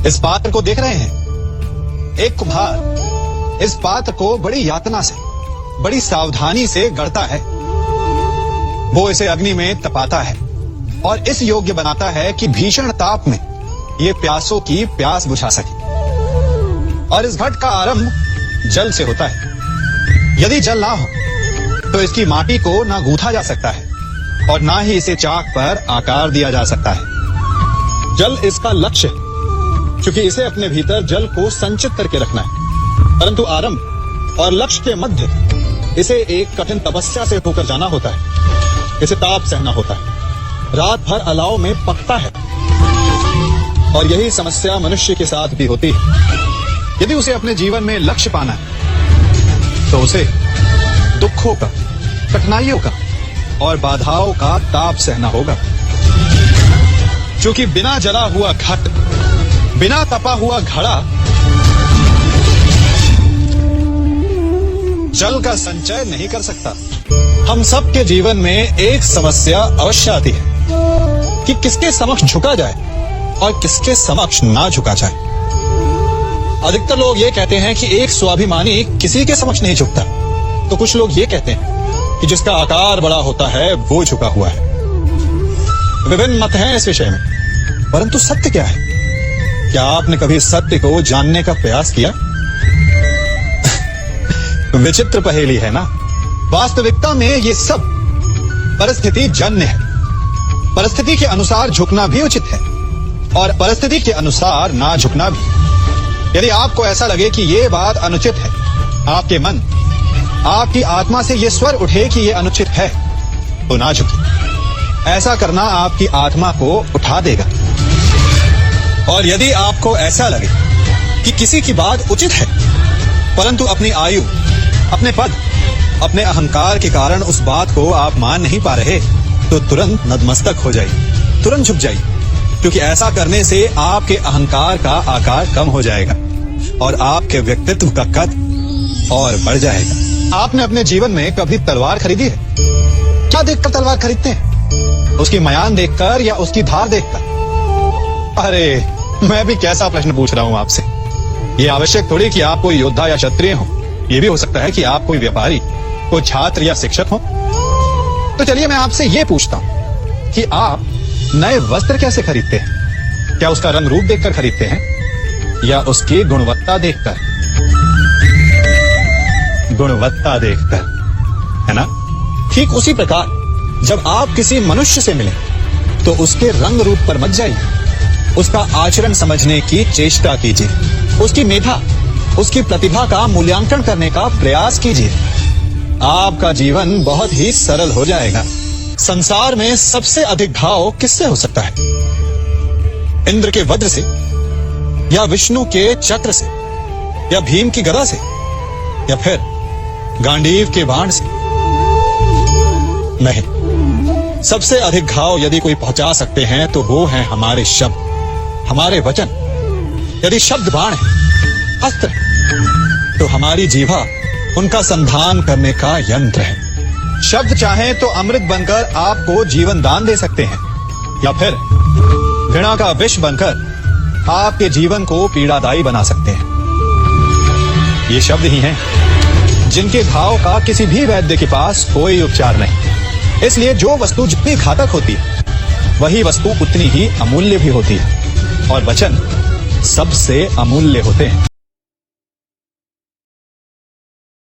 इस पात्र को देख रहे हैं? एक कुम्हार इस पात्र को बड़ी यातना से, बड़ी सावधानी से गढ़ता है। वो इसे अग्नि में तपाता है और इस योग्य बनाता है कि भीषण ताप में ये प्यासों की प्यास बुझा सके। और इस घट का आरंभ जल से होता है। यदि जल ना हो तो इसकी माटी को ना गूंथा जा सकता है और ना ही इसे चाक पर आकार दिया जा सकता है। जल इसका लक्ष्य है, क्योंकि इसे अपने भीतर जल को संचित करके रखना है। परंतु आरंभ और लक्ष्य के मध्य इसे एक कठिन तपस्या से होकर जाना होता है। इसे ताप सहना होता है, रात भर अलाव में पकता है। और यही समस्या मनुष्य के साथ भी होती है। यदि उसे अपने जीवन में लक्ष्य पाना है तो उसे दुखों का, कठिनाइयों का और बाधाओं का ताप सहना होगा। क्योंकि बिना जला हुआ घट, बिना तपा हुआ घड़ा जल का संचय नहीं कर सकता। हम सबके जीवन में एक समस्या अवश्य आती है कि किसके समक्ष झुका जाए और किसके समक्ष ना झुका जाए। अधिकतर लोग ये कहते हैं कि एक स्वाभिमानी किसी के समक्ष नहीं झुकता, तो कुछ लोग ये कहते हैं कि जिसका आकार बड़ा होता है वो झुका हुआ है। विभिन्न मत हैं इस विषय में, परंतु सत्य क्या है? क्या आपने कभी सत्य को जानने का प्रयास किया? विचित्र पहेली है ना? वास्तविकता में ये सब परिस्थिति जन्य है। परिस्थिति के अनुसार झुकना भी उचित है और परिस्थिति के अनुसार ना झुकना भी। यदि आपको ऐसा लगे कि ये बात अनुचित है, आपके मन, आपकी आत्मा से ये स्वर उठे कि ये अनुचित है, तो ना झुके। ऐसा करना आपकी आत्मा को उठा देगा। और यदि आपको ऐसा लगे कि किसी की बात उचित है, परंतु अपनी आयु, अपने पद, अपने अहंकार के कारण उस बात को आप मान नहीं पा रहे, तो तुरंत नतमस्तक हो जाइए, तुरंत झुक जाइए। क्योंकि ऐसा करने से आपके अहंकार का आकार कम हो जाएगा और आपके व्यक्तित्व का कद और बढ़ जाएगा। आपने अपने जीवन में कभी तलवार खरीदी है? क्या देखकर तलवार खरीदते हैं? उसकी मयान देखकर या उसकी धार देखकर? अरे, मैं भी कैसा प्रश्न पूछ रहा हूं आपसे। ये आवश्यक थोड़ी कि आप कोई योद्धा या क्षत्रिय हो। ये भी हो सकता है कि आप कोई व्यापारी, कोई छात्र या शिक्षक हो। तो चलिए मैं आपसे ये पूछता हूं कि आप नए वस्त्र कैसे खरीदते हैं? क्या उसका रंग रूप देखकर खरीदते हैं या उसकी गुणवत्ता देखकर? गुणवत्ता देखकर, है ना? ठीक उसी प्रकार जब आप किसी मनुष्य से मिलें तो उसके रंग रूप पर मत जाइए, उसका आचरण समझने की चेष्टा कीजिए, उसकी मेधा, उसकी प्रतिभा का मूल्यांकन करने का प्रयास कीजिए। आपका जीवन बहुत ही सरल हो जाएगा। संसार में सबसे अधिक घाव किससे हो सकता है? इंद्र के वज्र से, या विष्णु के चक्र से, या भीम की गदा से, या फिर गांडीव के बाण से? नहीं, सबसे अधिक घाव यदि कोई पहुंचा सकते हैं तो वो हैं हमारे शब्द, हमारे वचन। यदि शब्द बाण है, अस्त्र है, तो हमारी जीवा उनका संधान करने का यंत्र है। शब्द चाहें तो अमृत बनकर आपको जीवन दान दे सकते हैं, या फिर घृणा का विष बनकर आपके जीवन को पीड़ादायी बना सकते हैं। ये शब्द ही हैं जिनके घाव का किसी भी वैद्य के पास कोई उपचार नहीं। इसलिए जो वस्तु जितनी घातक होती है, वही वस्तु उतनी ही अमूल्य भी होती है। और वचन सबसे अमूल्य होते हैं।